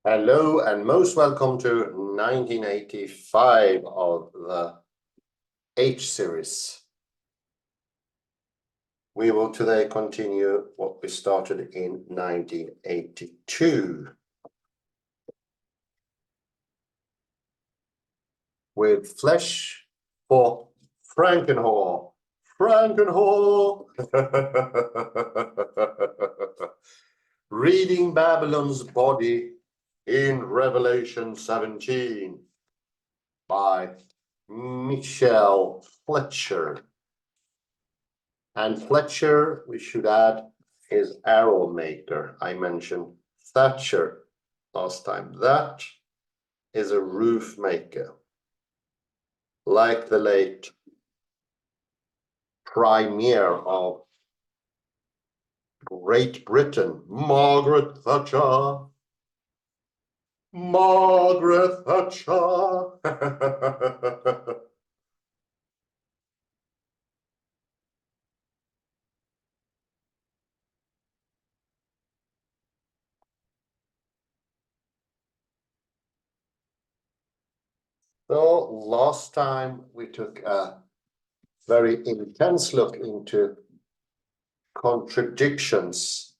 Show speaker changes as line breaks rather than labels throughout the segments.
Hello and most welcome to 1985 of the H series. We will today continue what we started in 1982 with Flesh for Frankenwhore. Frankenwhore! Reading Babylon's Body in Revelation 17 by Michelle Fletcher. And Fletcher, we should add, is arrow maker. I mentioned Thatcher last time. That is a roof maker, like the late Premier of Great Britain, Margaret Thatcher. Margaret Thatcher. So last time we took a very intense look into contradictions,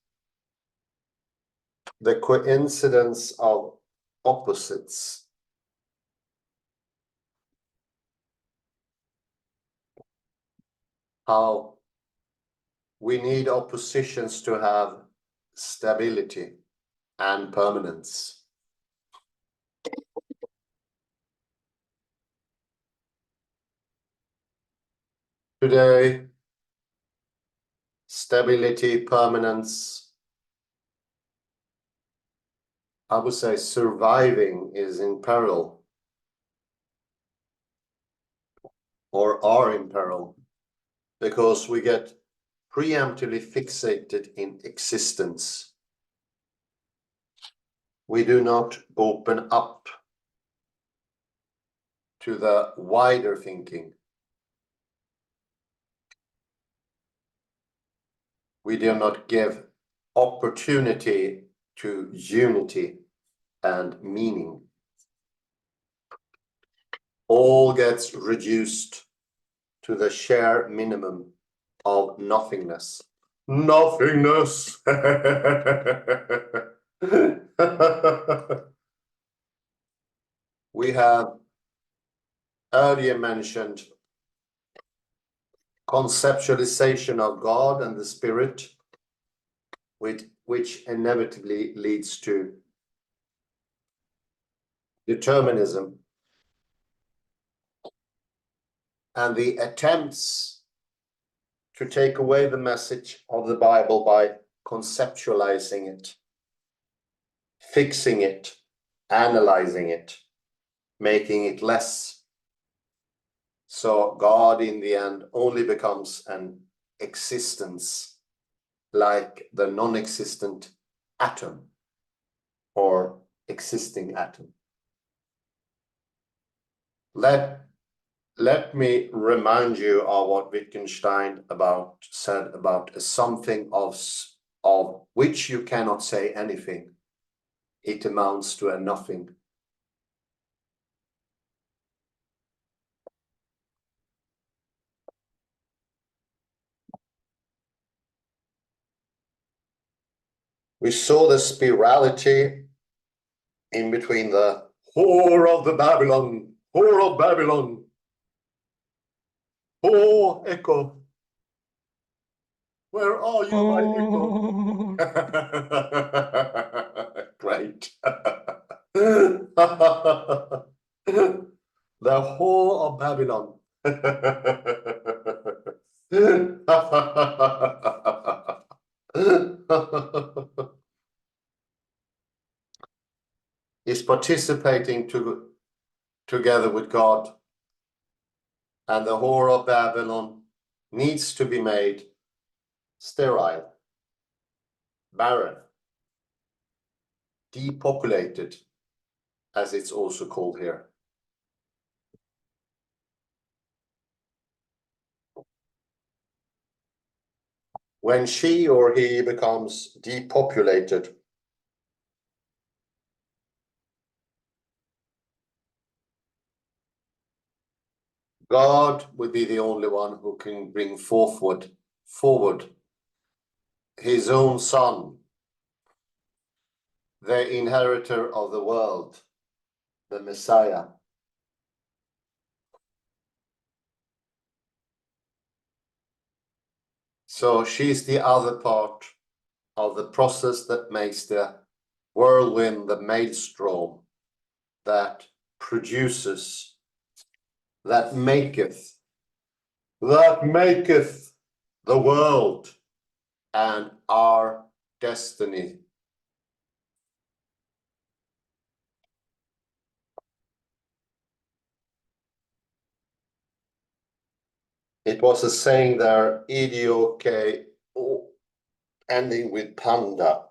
the coincidence of opposites. How we need oppositions to have stability and permanence. Today, stability, permanence, I would say surviving is in peril or are in peril because we get preemptively fixated in existence. We do not open up to the wider thinking. We do not give opportunity to unity and meaning. All gets reduced to the sheer minimum of nothingness. Nothingness! We have earlier mentioned conceptualization of God and the Spirit, which inevitably leads to determinism, and the attempts to take away the message of the Bible by conceptualizing it, fixing it, analyzing it, making it less. So God in the end only becomes an existence like the non-existent atom or existing atom. Let me remind you of what Wittgenstein said about something of which you cannot say anything. It amounts to a nothing. We saw the spirality in between the whore of the Babylon, whore of Babylon, oh, echo. Where are you, my echo? Great. The whore of Babylon. Is participating together with God, and the whore of Babylon needs to be made sterile, barren, depopulated, as it's also called here. When she or he becomes depopulated, God would be the only one who can bring forward his own son, the inheritor of the world, the Messiah. So she's the other part of the process that makes the whirlwind, the maelstrom, that produces, that maketh the world and our destiny. It was a saying there, idioke, ending with panda.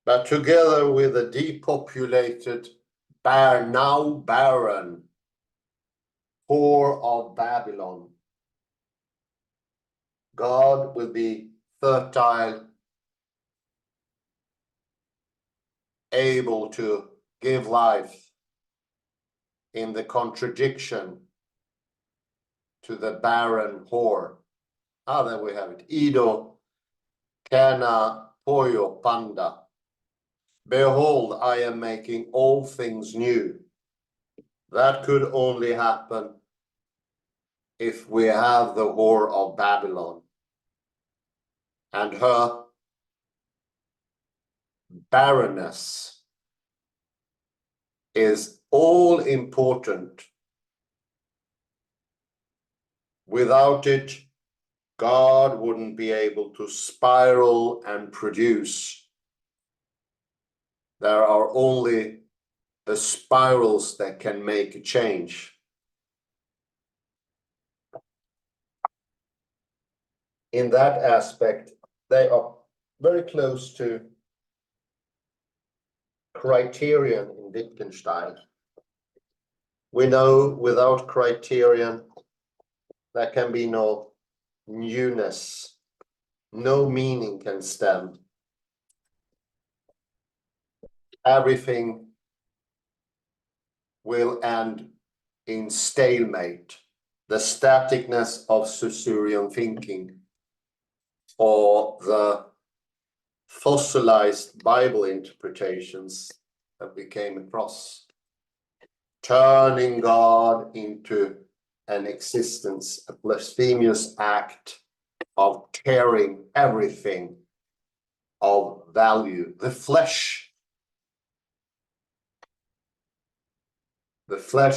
But together with a depopulated, now barren, whore of Babylon, God will be fertile, able to give life in the contradiction to the barren whore. Ah, there we have it. Ido, Kana, Poyo, Panda. Behold, I am making all things new. That could only happen if we have the whore of Babylon and her barrenness is all important. Without it, God wouldn't be able to spiral and produce. There are only the spirals that can make a change. In that aspect, they are very close to criterion in Wittgenstein. We know without criterion, there can be no newness, no meaning can stand. Everything will end in stalemate, the staticness of Saussurean thinking, or the fossilized Bible interpretations that we came across, turning God into an existence, a blasphemous act of tearing everything of value. The flesh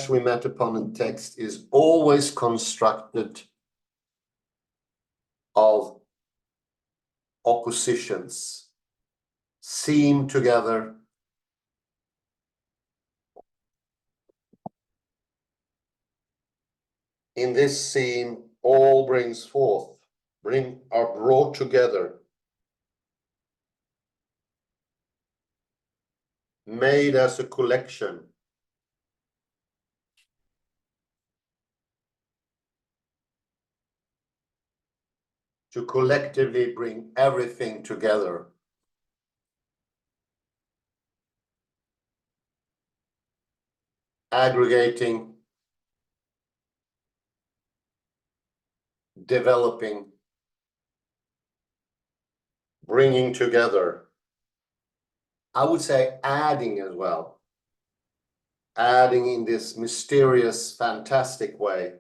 we met upon in text is always constructed of oppositions, seen together, in this scene, all brings forth, are brought together, made as a collection. To collectively bring everything together. Aggregating, developing, bringing together. I would say adding as well. Adding in this mysterious, fantastic way.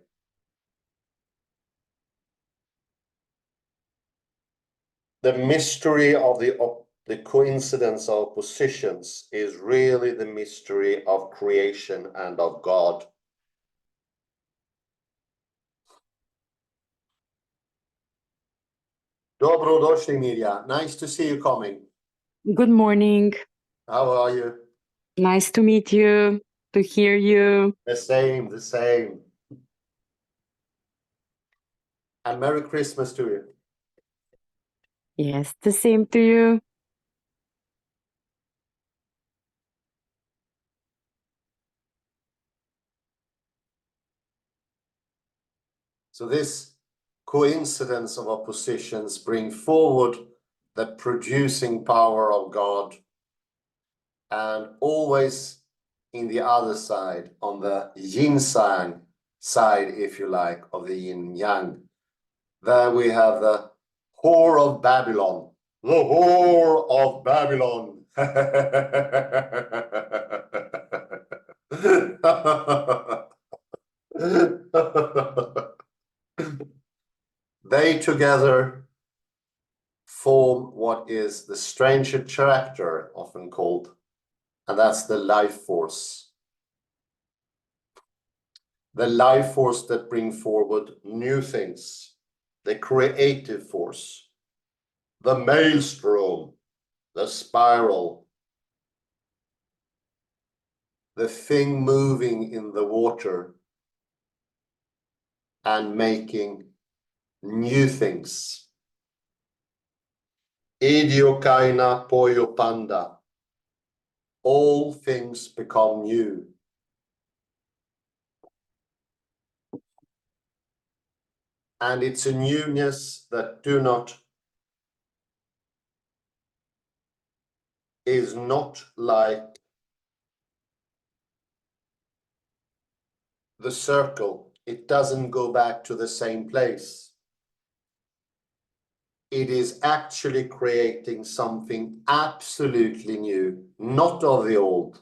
The mystery of the coincidence of positions is really the mystery of creation and of God. Dobrodošli, Mirja. Nice to see you coming.
Good morning.
How are you?
Nice to meet you, to hear you.
The same, the same. And Merry Christmas to you.
Yes, the same to you.
So this coincidence of oppositions bring forward the producing power of God and always in the other side, on the yin-yang side, if you like, of the yin-yang. There we have the whore of Babylon. The whore of Babylon. They together form what is the strange attractor, often called, and that's the life force. The life force that brings forward new things, the creative force, the maelstrom, the spiral, the thing moving in the water and making new things. Idiokaina poyo panda. All things become new. And it's a newness that is not like the circle. It doesn't go back to the same place. It is actually creating something absolutely new, not of the old.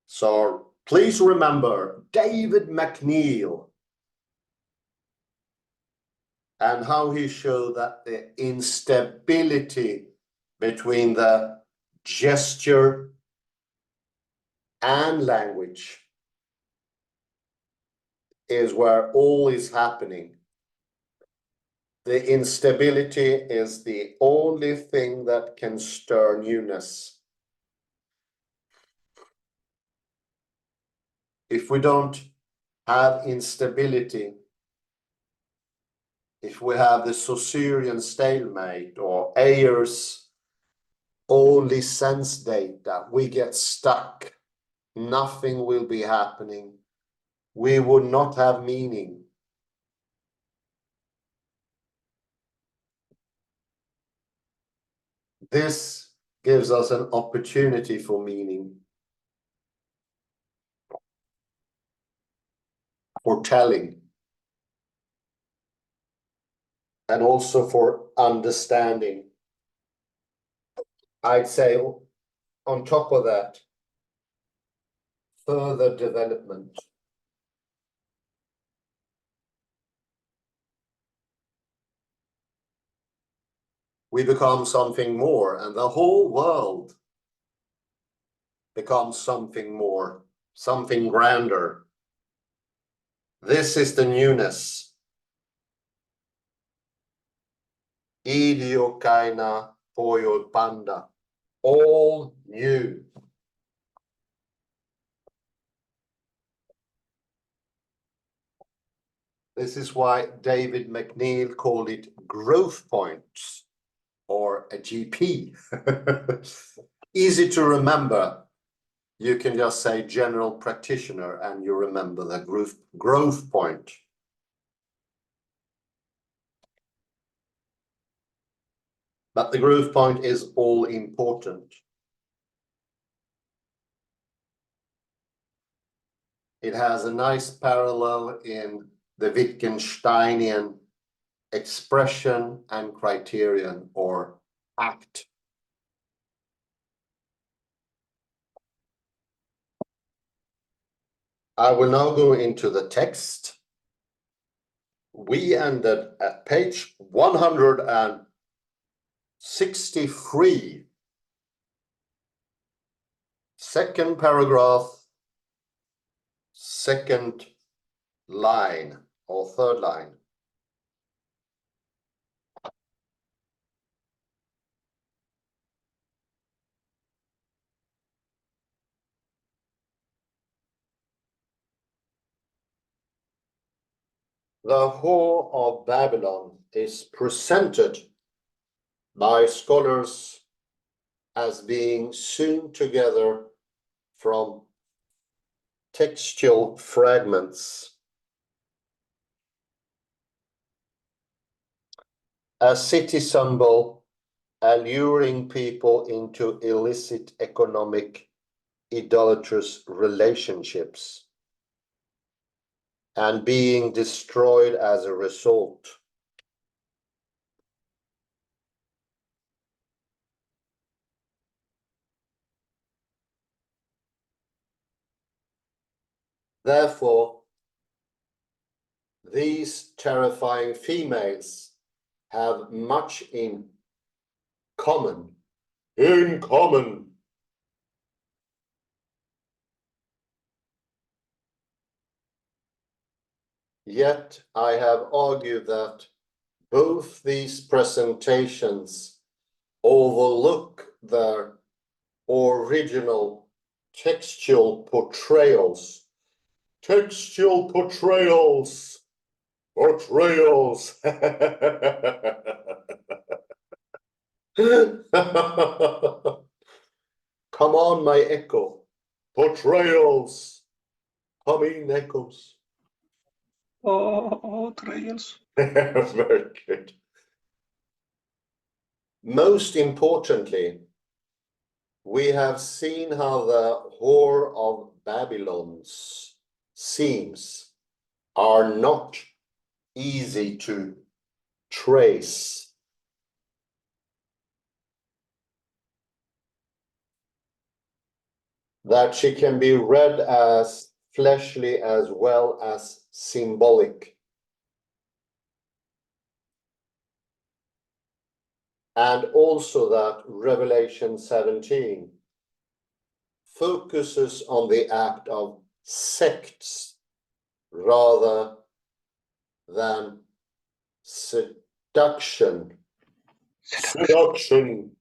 So please remember David McNeill and how he showed that the instability between the gesture and language is where all is happening. The instability is the only thing that can stir newness. If we don't have instability, if we have the Saussurian stalemate or Ayer's only sense data, we get stuck. Nothing will be happening. We would not have meaning. This gives us an opportunity for meaning, for telling, and also for understanding. I'd say on top of that, further development. We become something more, and the whole world becomes something more, something grander. This is the newness. Idiokaina poyo panda. All new. This is why David McNeill called it growth points or a GP. Easy to remember. You can just say general practitioner and you remember the growth point. But the growth point is all important. It has a nice parallel in the Wittgensteinian expression and criterion or act. I will now go into the text. We ended at page 163, second paragraph, second line or third line. The whore of Babylon is presented by scholars as being sewn together from textual fragments. A city symbol alluring people into illicit economic idolatrous relationships and being destroyed as a result. Therefore, these terrifying females have much in common. Yet I have argued that both these presentations overlook their original textual portrayals. Textual portrayals. Portrayals. Come on, my echo. Portrayals. Come in, echoes.
Oh, trails.
Very good. Most importantly, we have seen how the whore of Babylon's seams are not easy to trace. That she can be read as fleshly as well as symbolic. And also that Revelation 17 focuses on the act of sects rather than seduction. Seduction.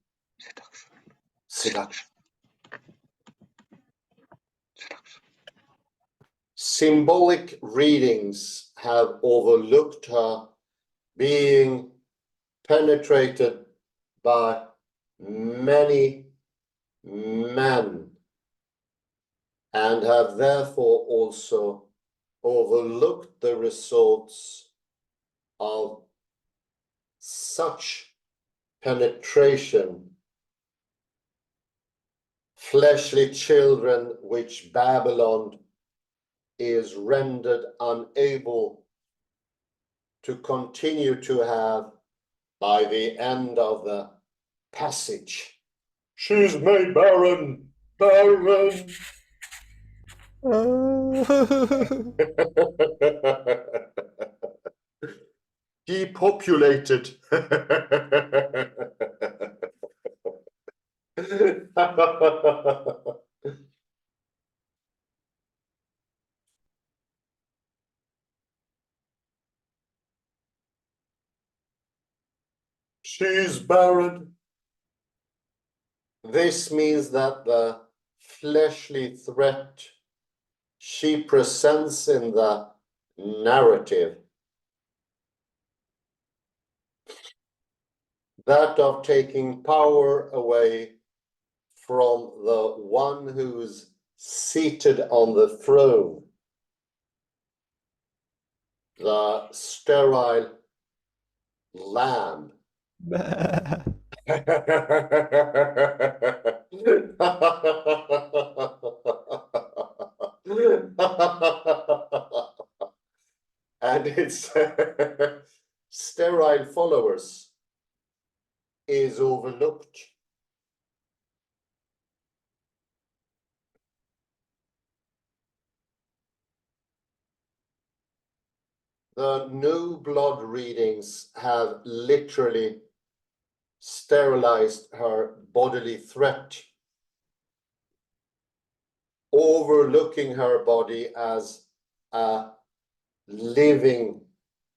Symbolic readings have overlooked her being penetrated by many men and have therefore also overlooked the results of such penetration. Fleshly children which Babylon is rendered unable to continue to have by the end of the passage. She's made barren, barren. Depopulated. She's barren. This means that the fleshly threat she presents in the narrative, that of taking power away from the one who's seated on the throne, the sterile lamb. And its sterile followers is overlooked. The new blood readings have literally sterilized her bodily threat, overlooking her body as a living,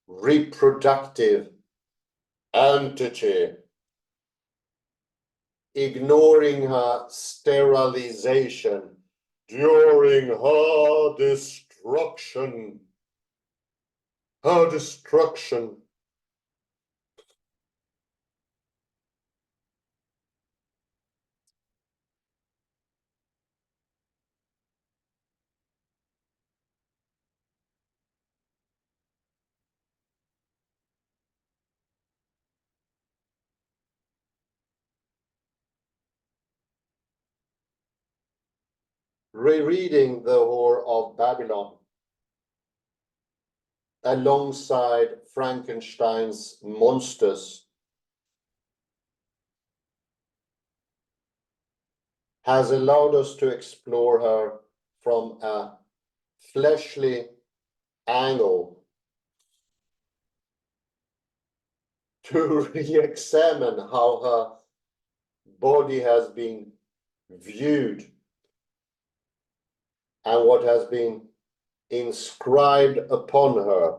reproductive entity, ignoring her sterilization during her destruction. Her destruction. rereading The Whore of Babylon alongside Frankenstein's monsters has allowed us to explore her from a fleshly angle, to re-examine how her body has been viewed and what has been inscribed upon her,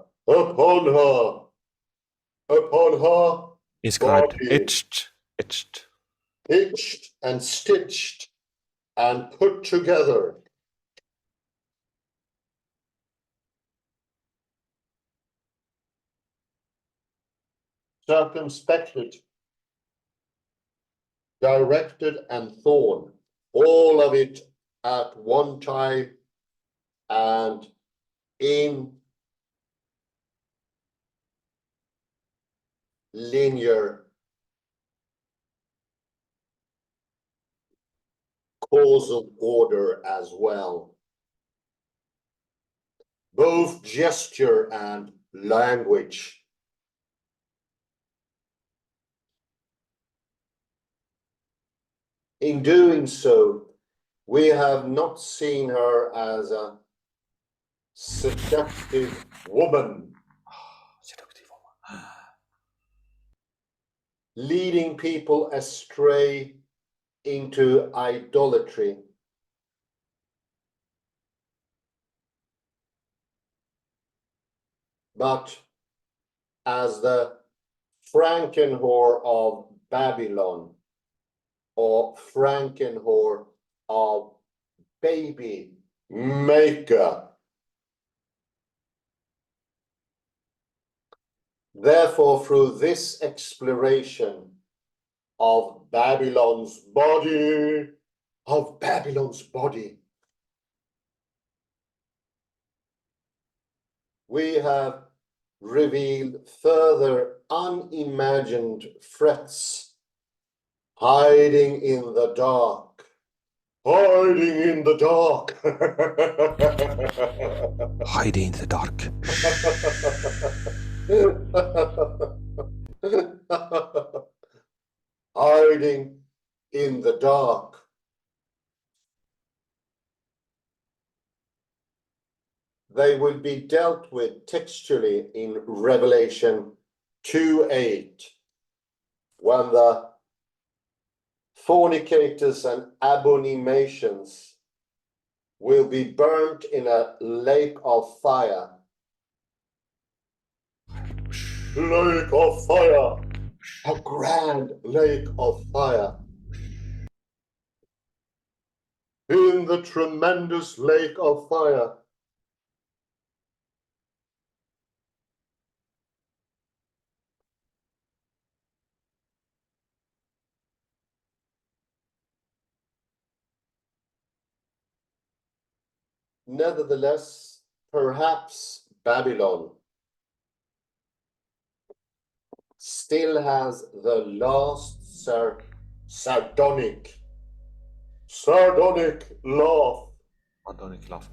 Inscribed,
body,
etched.
hitched and stitched and put together. Circumspected, directed and thorn, all of it at one time and in linear causal order as well, both gesture and language. In doing so, we have not seen her as a seductive woman, leading people astray into idolatry, but as the Frankenwhore of Babylon, or Frankenwhore of baby maker. Therefore, through this exploration of Babylon's body, we have revealed further unimagined threats hiding in the dark. Hiding in the dark.
Hiding in the dark.
Hiding in the dark. They will be dealt with textually in Revelation 2:8, when the fornicators and abominations will be burnt in a lake of fire. Lake of fire, a grand lake of fire. In the tremendous lake of fire, nevertheless, perhaps Babylon still has the last sardonic laugh.
Sardonic laugh.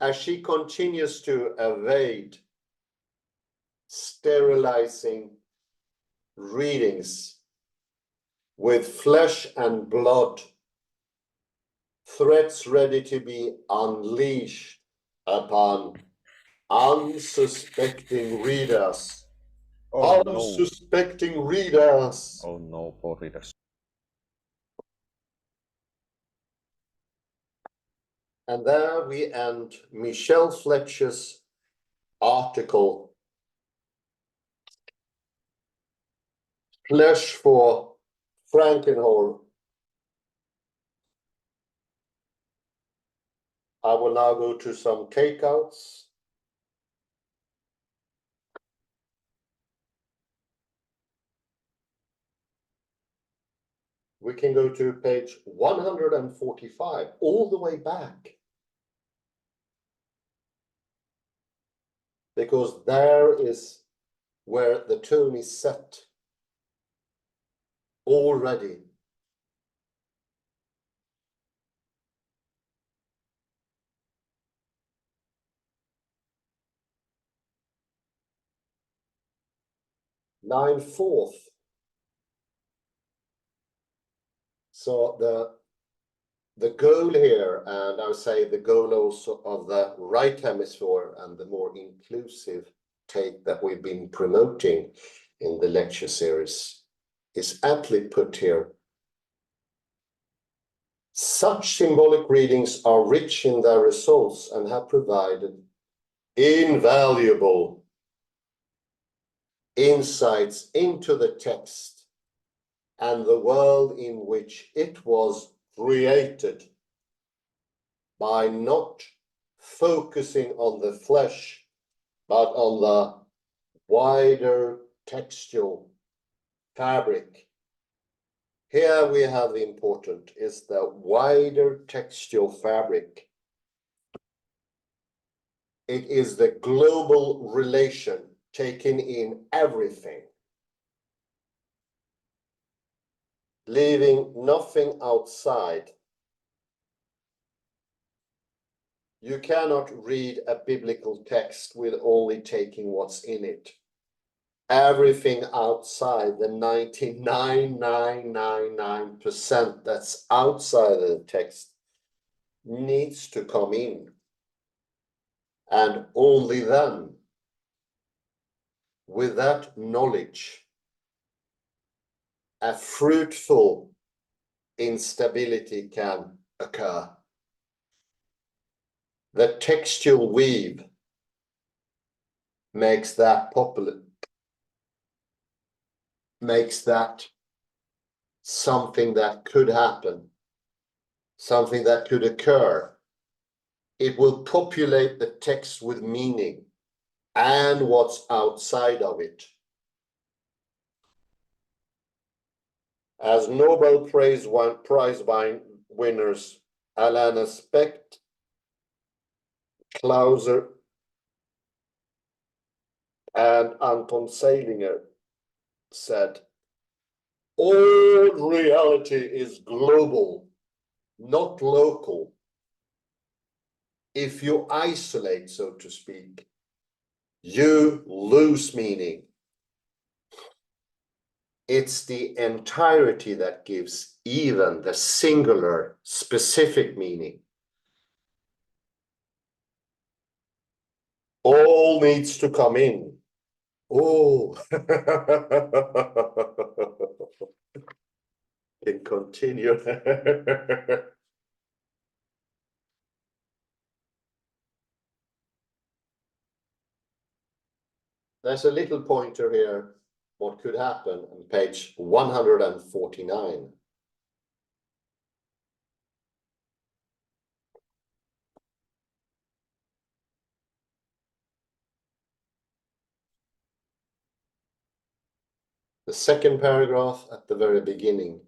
As she continues to evade sterilizing readings with flesh and blood, threats ready to be unleashed upon unsuspecting readers.
Oh
Unsuspecting readers.
Oh no, poor readers.
And there we end Michelle Fletcher's article, Flesh for Frankenwhore. I will now go to some takeouts. we can go to page 145, all the way back. Because there is where the tone is set already. Nine-fourth. So the goal here, and I would say the goal also of the right hemisphere and the more inclusive take that we've been promoting in the lecture series, is aptly put here. Such symbolic readings are rich in their results and have provided invaluable insights into the text and the world in which it was created by not focusing on the flesh, but on the wider textual fabric. Here we have the important is the wider textual fabric. It is the global relation taking in everything, leaving nothing outside. You cannot read a biblical text with only taking what's in it. Everything outside the 99.999% that's outside of the text needs to come in. And only then, with that knowledge, a fruitful instability can occur. The textual weave makes that popular, makes that something that could happen, something that could occur. It will populate the text with meaning and what's outside of it. As Nobel Prize winners Alana Specht, Clauser, and Anton Seilinger said, all reality is global, not local. If you isolate, so to speak, you lose meaning. It's the entirety that gives even the singular specific meaning. All needs to come in. Oh, it continue. There's a little pointer here, what could happen on page 149. The second paragraph at the very beginning.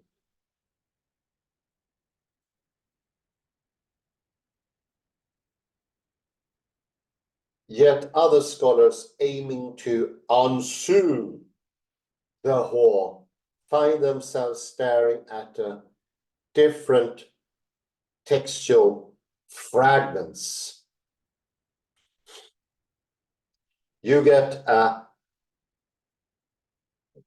Yet other scholars aiming to unsue the whore find themselves staring at different textual fragments. You get a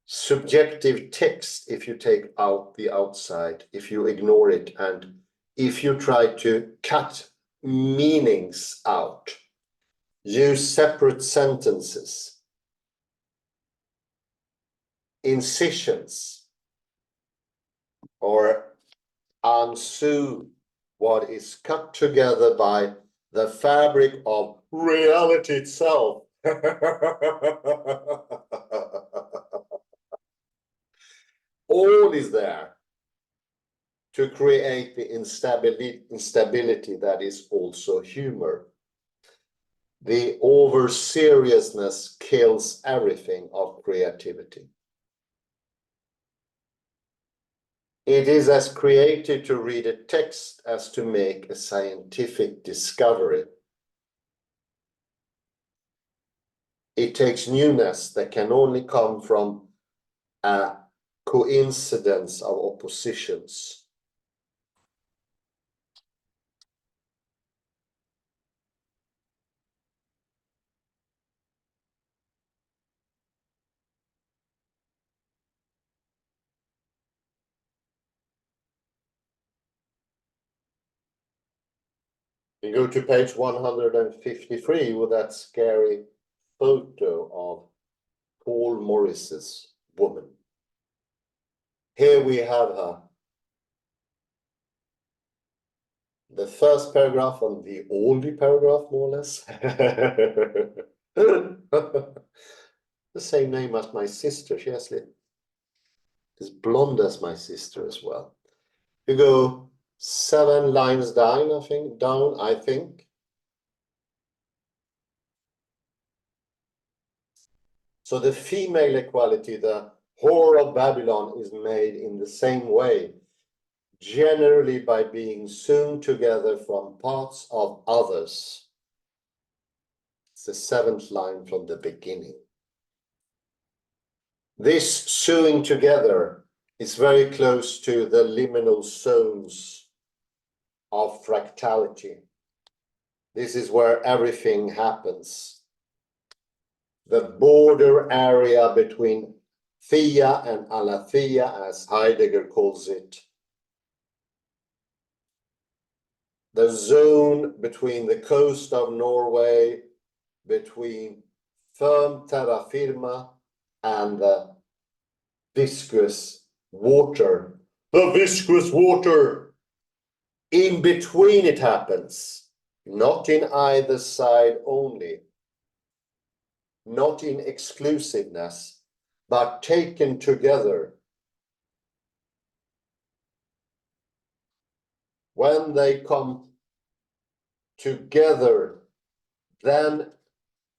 subjective text if you take out the outside, if you ignore it, and if you try to cut meanings out, use separate sentences, incisions, or unsue what is cut together by the fabric of reality itself. All is there to create the instability that is also humor. The over seriousness kills everything of creativity. It is as creative to read a text as to make a scientific discovery. It takes newness that can only come from a coincidence of oppositions. You go to page 153 with that scary photo of Paul Morris's woman. Here we have her. The first paragraph and the only paragraph, more or less. The same name as my sister. She has is blonde as my sister as well. You go 7 lines down, I think. So the female equality, the whore of Babylon, is made in the same way, generally by being sewn together from parts of others. It's the 7th line from the beginning. This sewing together is very close to the liminal zones of fractality. This is where everything happens. The border area between Thea and Aletheia, as Heidegger calls it. The zone between the coast of Norway, between firm terra firma and the viscous water. The viscous water! In between it happens, not in either side only, not in exclusiveness, but taken together. When they come together, then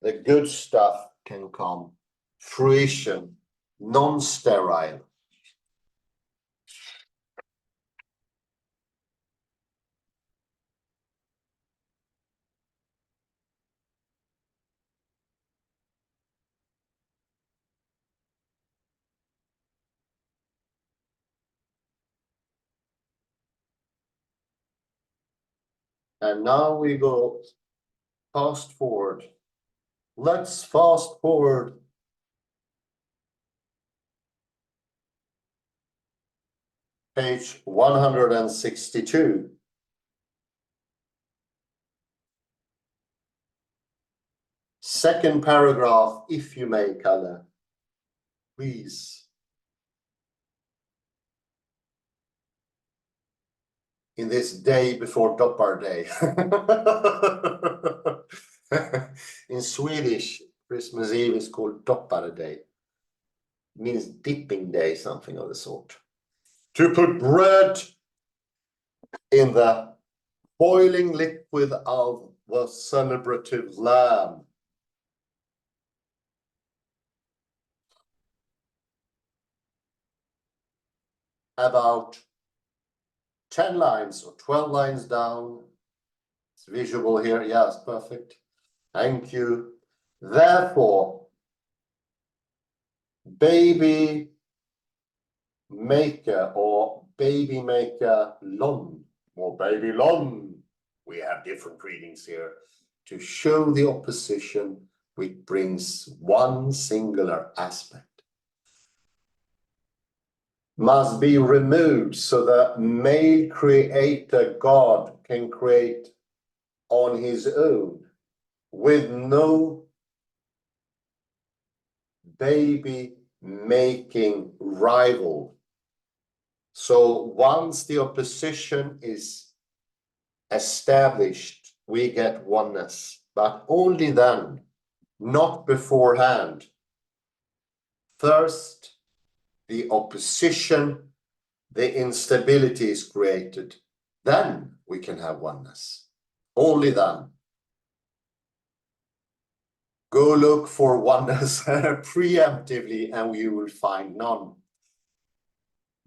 the good stuff can come, fruition, non-sterile. And now we go fast forward. Let's fast forward. Page 162. Second paragraph, if you may, Kalle. Please. In this day before Doppar Day. In Swedish, Christmas Eve is called Doppar Day. It means dipping day, something of the sort. To put bread in the boiling liquid of the celebrative lamb. About 10 lines or 12 lines down. It's visual here. Yes, perfect. Thank you. Therefore, baby maker or baby maker lon or baby lon. We have different readings here to show the opposition which brings one singular aspect. Must be removed so that male creator God can create on his own with no baby making rival. So once the opposition is established, we get oneness, but only then, not beforehand. First, the opposition, the instability is created. Then we can have oneness. Only then. Go look for oneness preemptively and you will find none.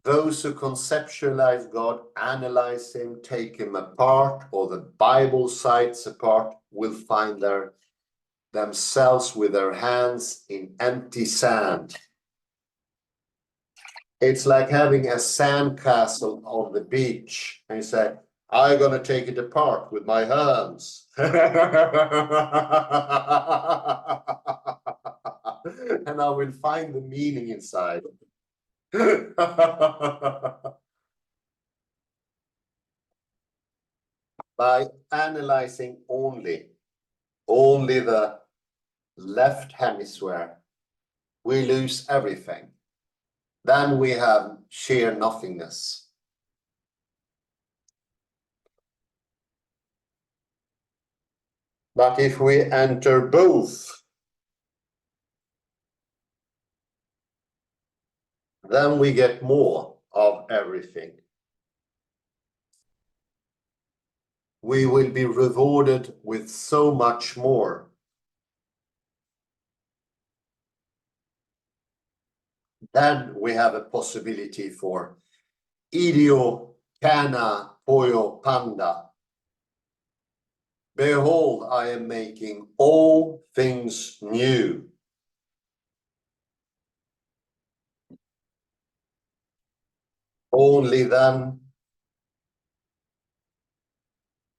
Those who conceptualize God, analyze him, take him apart, or the Bible cites apart, will find themselves with their hands in empty sand. It's like having a sandcastle on the beach, and you say, I'm gonna take it apart with my hands. And I will find the meaning inside. By analyzing only the left hemisphere, we lose everything. Then we have sheer nothingness. But if we enter both, then we get more of everything. We will be rewarded with so much more. Then we have a possibility for idio, kana, poyo, panda. Behold, I am making all things new. Only then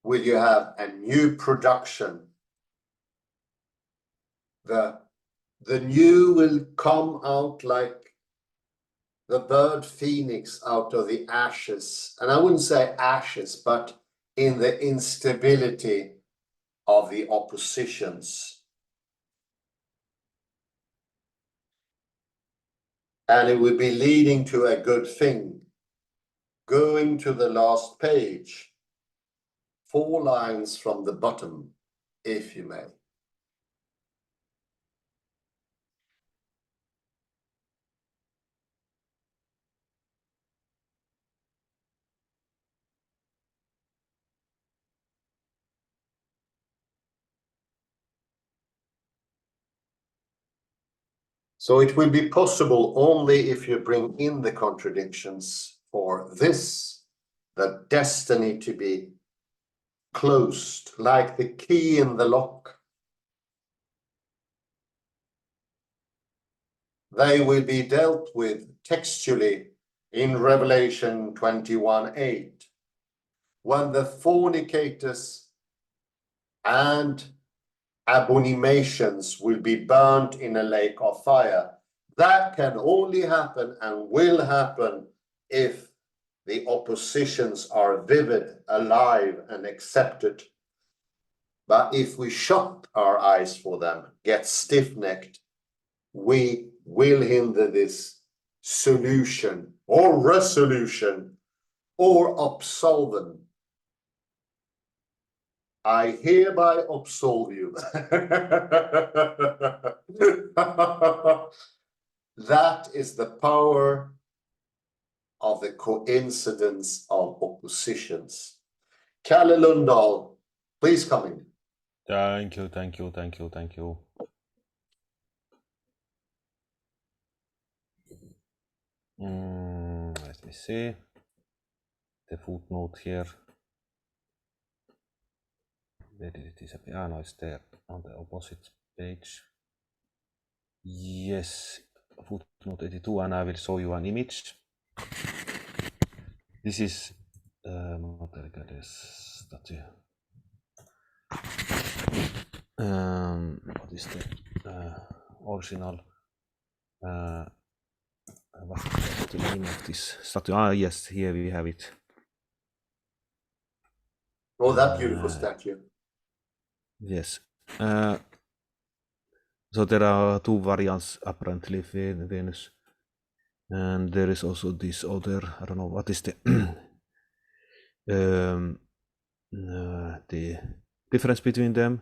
will you have a new production. The new will come out like the bird phoenix out of the ashes. And I wouldn't say ashes, but in the instability of the oppositions. And it will be leading to a good thing. Going to the last page, 4 lines from the bottom, if you may. So it will be possible only if you bring in the contradictions for this, the destiny to be closed, like the key in the lock. They will be dealt with textually in Revelation 21:8, when the fornicators and abominations will be burnt in a lake of fire. That can only happen and will happen if the oppositions are vivid, alive, and accepted. But if we shut our eyes for them, get stiff-necked, we will hinder this solution or resolution or absolven. I hereby absolve you. That is the power of the coincidence of oppositions. Kalle Lundahl, please come in.
Thank you, thank you, thank you, thank you. Let me see the footnote here. Where did it disappear? Ah, no, it's there on the opposite page. Yes, footnote 82, and I will show you an image. This is statue. What is the original? What is the name of this statue? Ah, yes, here we have it.
Oh, that beautiful statue.
Yes. So there are 2 variants apparently, Venus, and there is also this other. I don't know what is the the difference between them.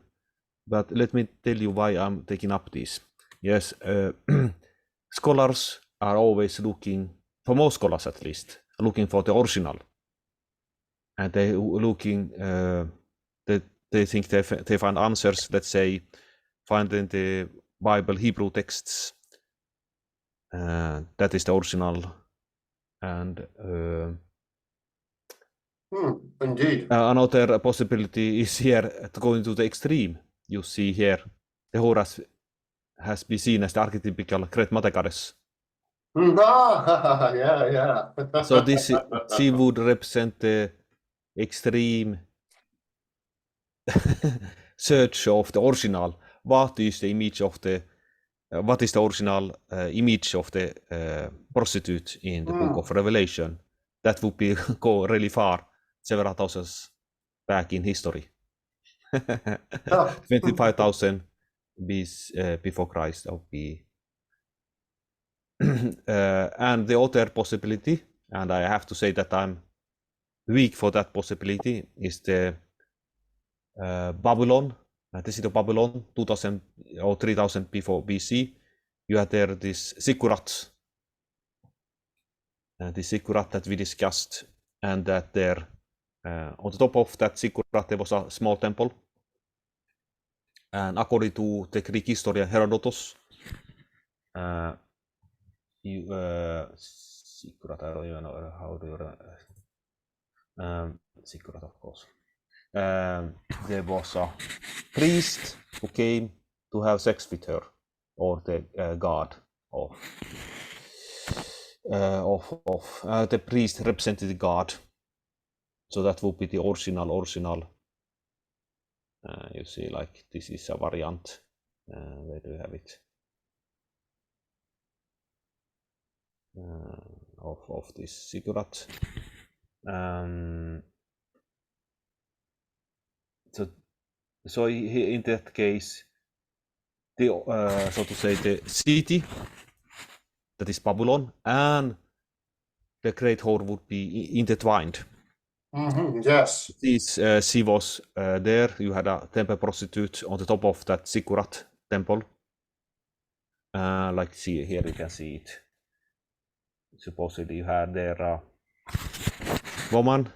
But let me tell you why I'm taking up this. Yes, scholars are always looking, for most scholars at least, looking for the original, and they looking. They think they find answers. Let's say, find in the Bible Hebrew texts. That is the original, And
Indeed.
another possibility is here to go into the extreme. You see here, the Horus has been seen as the archetypical great mother goddess.
Yeah.
So this she would represent the extreme search of the original. What is the image of the what is the original image of the prostitute in the book of Revelation? That would be go really far, several thousands back in history. 25,000 before Christ would be. And the other possibility, and I have to say that I'm weak for that possibility, is the Babylon, the city of Babylon, 2000 or 3000 before BC. You had there this ziggurat, the ziggurat that we discussed, and that there on the top of that ziggurat there was a small temple. And according to the Greek historian Herodotus, ziggurat, I don't even know how do you ziggurat, of course. There was a priest who came to have sex with her, or the god of the priest represented the god. So that would be the original. You see, like this is a variant. Where do you have it? Of this ziggurat. So in that case, the so to say the city that is Babylon and the great whore would be intertwined.
Yes.
She was there. You had a temple prostitute on the top of that ziggurat temple. Like see here, you can see it. Supposedly you had there a woman,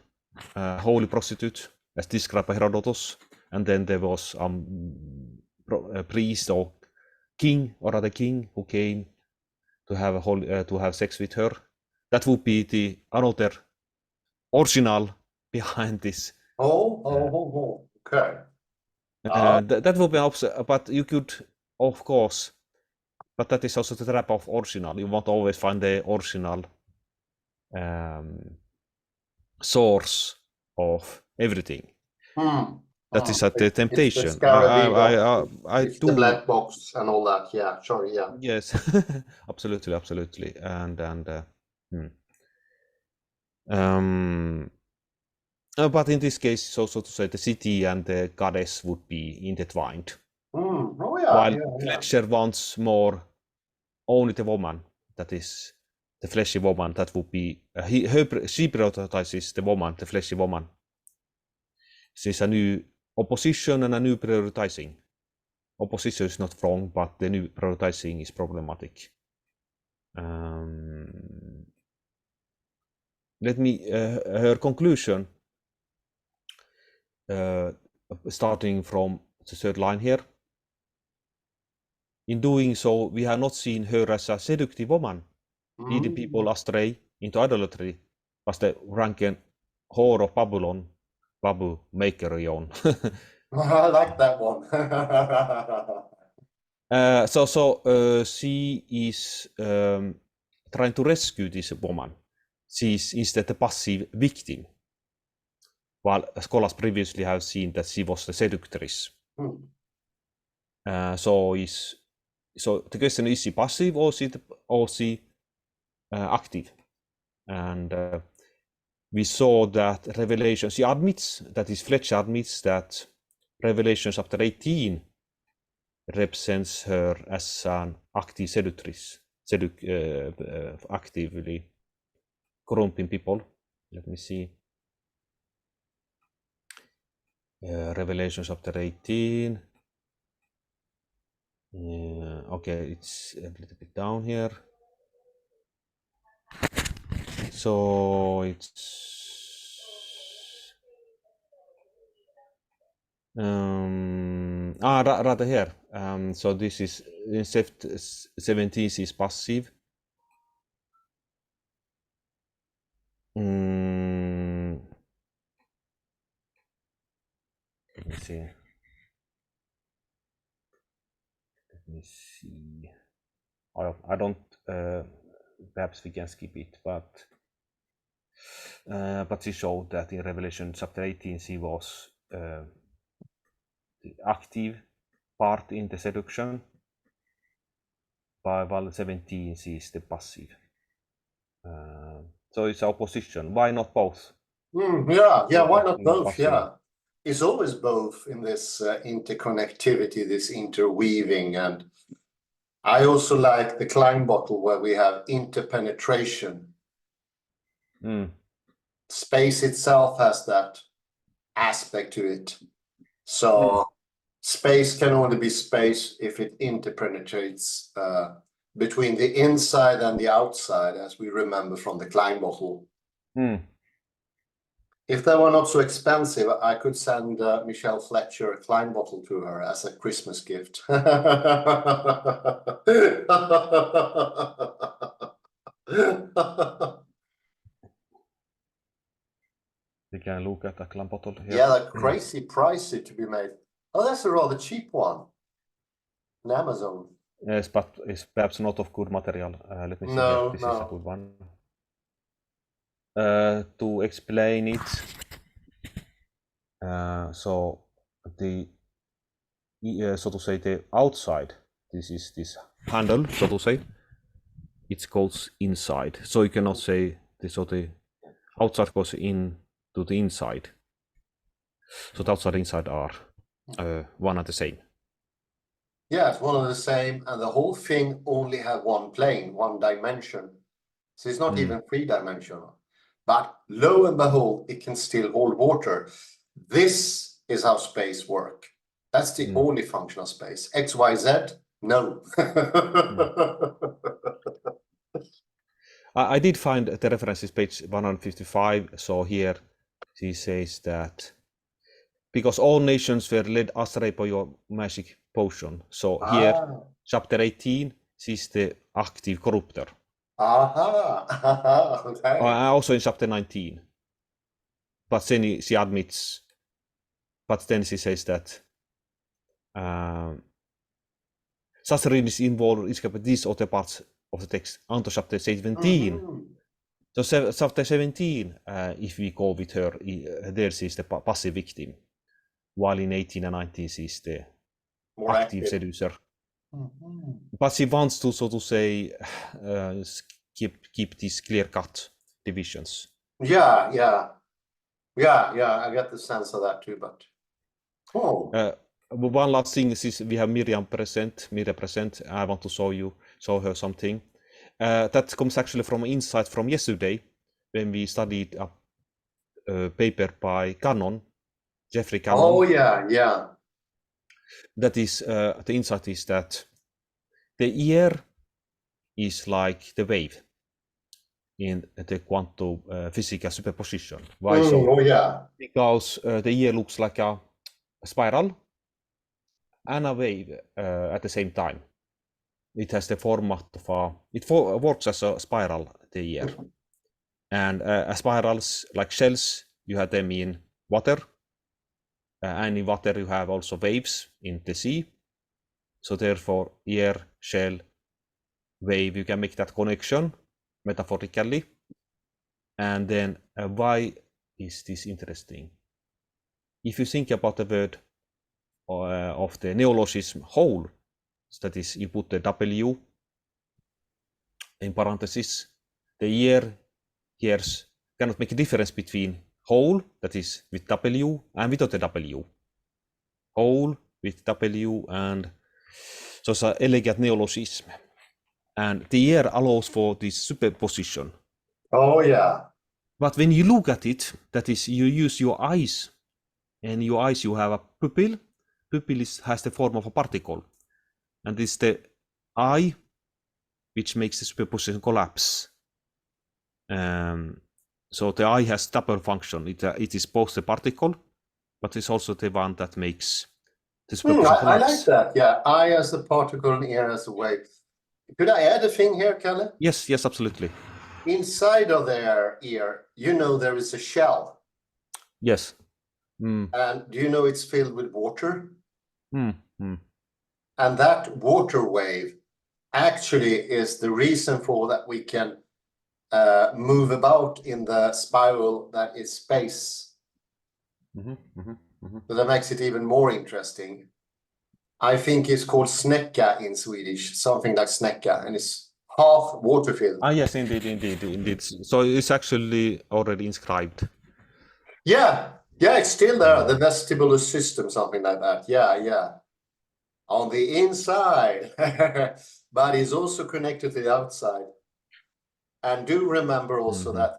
holy prostitute, as described by Herodotus, and then there was a priest or king, or rather king, who came to have to have sex with her. That would be the another original behind this.
Okay.
That would be opposite, but you could, of course, but that is also the trap of original. You want to always find the original source of everything. That is the temptation.
It's it's
do
the black box and all that. Yeah, sure, yeah.
Yes, absolutely, and but in this case, so to say, the city and the goddess would be intertwined.
Oh yeah,
While
yeah.
Fletcher wants more only the woman, that is the fleshy woman. That would be she prioritizes the woman, the fleshy woman. There's a new opposition and a new prioritizing. Opposition is not wrong, but the new prioritizing is problematic. Let me her conclusion, starting from the third line here. In doing so, we have not seen her as a seductive woman, leading people astray into idolatry, but the Frankenwhore of Babylon, Babu maker yon.
I like that one.
She is trying to rescue this woman. She is instead a passive victim, while scholars previously have seen that she was the seductress. So the question is she passive or she active? And we saw that Revelation, she admits, that is Fletcher admits that Revelation chapter 18 represents her as an active seductress, actively corrupting people. Let me see. Revelation chapter 18. Okay, it's a little bit down here. So it's rather here. So this is in 17 is passive. Let me see. Let me see. I don't. Perhaps we can skip it, but she showed that in Revelation chapter 18 she was the active part in the seduction, while 17 she is the passive. So it's opposition. Why not both?
Yeah, why not both?
Passive.
Yeah, it's always both in this interconnectivity, this interweaving, and I also like the Klein bottle where we have interpenetration. Space itself has that aspect to it. So space can only be space if it interpenetrates between the inside and the outside, as we remember from the Klein bottle. If they were not so expensive, I could send Michelle Fletcher a Klein bottle to her as a Christmas gift.
We can look at a Klein bottle here.
Yeah, they're crazy pricey to be made. Oh, that's a rather cheap one on Amazon.
Yes, but it's perhaps not of good material. Let me see
No,
if this
no.
is a good one. To explain it, so the so to say the outside, this is this handle, so to say, it goes inside. So you cannot say this, so the outside goes in to the inside. So the outside and inside are one and the same.
Yeah, it's one and the same, and the whole thing only have one plane, one dimension. So it's not even three-dimensional. But lo and behold, it can still hold water. This is how space works. That's the only function of space. X, Y, Z, no.
I did find the references page 155. So here she says that because all nations were led astray by your magic potion. So here, chapter 18, she's the active corrupter.
Okay.
Also in chapter 19. But then she admits, but then she says that Sassarin is involved in these other parts of the text unto chapter 17. So chapter 17, if we go with her, there she's the passive victim, while in 18 and 19 she's the
More
active seducer. But she wants to, so to say, keep these clear-cut divisions.
Yeah, I get the sense of that too, but
one last thing is we have Miriam present. I want to show her something. That comes actually from insight from yesterday when we studied a paper by Jeffrey Cannon.
Oh yeah.
That is the insight is that the ear is like the wave in the quantum physical superposition. Why so?
Oh yeah.
Because the ear looks like a spiral and a wave at the same time. It has the format of it works as a spiral, the ear. And spirals, like shells, you have them in water. And in water you have also waves in the sea. So therefore, ear, shell, wave, you can make that connection metaphorically. And then why is this interesting? If you think about the word of the neologism whole, that is, you put the W in parentheses, the ear hears cannot make a difference between whole, that is with W, and without the W. Whole with W, and so it's an elegant neologism. And the ear allows for this superposition.
Oh yeah.
But when you look at it, that is, you use your eyes, and your eyes you have a pupil. Pupil has the form of a particle, and it's the eye which makes the superposition collapse. So the eye has double function. It is both the particle, but it's also the one that makes the superposition collapse.
I like that. Yeah, eye as a particle and ear as a wave. Could I add a thing here, Kalle?
Yes, absolutely.
inside of their ear, you know, there is a shell.
Yes.
And do you know it's filled with water?
Mm.
And that water wave actually is the reason for that we can move about in the spiral that is space. So that makes it even more interesting. I think it's called snäcka in Swedish, something like snäcka, and it's half water filled.
Ah, yes, indeed. So it's actually already inscribed.
Yeah, it's still there, the vestibular system, something like that. Yeah. On the inside, but it's also connected to the outside. And do remember also that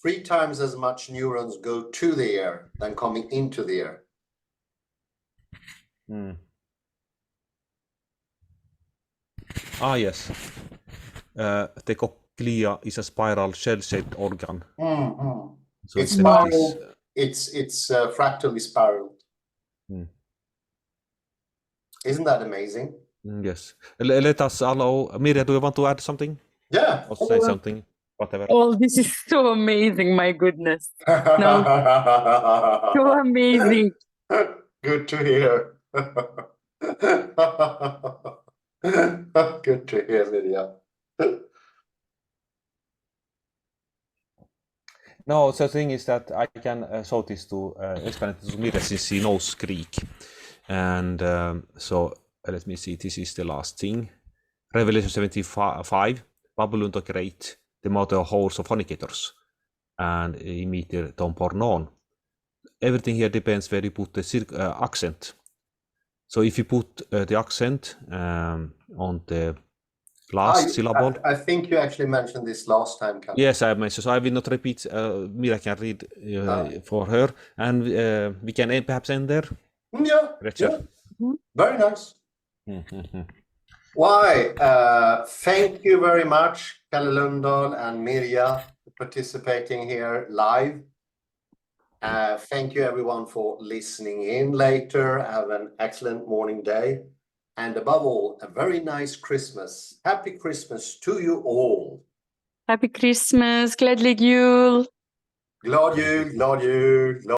three times as much neurons go to the ear than coming into the ear.
Ah, yes. The cochlea is a spiral shell-shaped organ. So
it's spiral. It's fractally spiraled. Isn't that amazing?
Yes. Let us allow Mirja. Do you want to add something?
Yeah.
Or say something? Whatever.
Oh, this is so amazing! My goodness. No. So amazing.
Good to hear. Good to hear, Lydia.
No, so the thing is that I can show this to explain it to Mirja since she knows Greek. And so let me see, this is the last thing. Revelation 75, Babylon the Great, the mother of hordes of fornicators, and imiter ton pornon. Everything here depends where you put the accent. So if you put the accent on the last syllable.
I think you actually mentioned this last time, Kalle.
Yes, I mentioned. So I will not repeat. Mira can read for her, and we can perhaps end there.
Yeah. Very nice. Why? Thank you very much, Kalle Lundahl and Mirja, for participating here live. Thank you everyone for listening in later. Have an excellent morning day. And above all, a very nice Christmas. Happy Christmas to you all.
Happy Christmas, glädlig jul.
Glad jul, glad jul, glad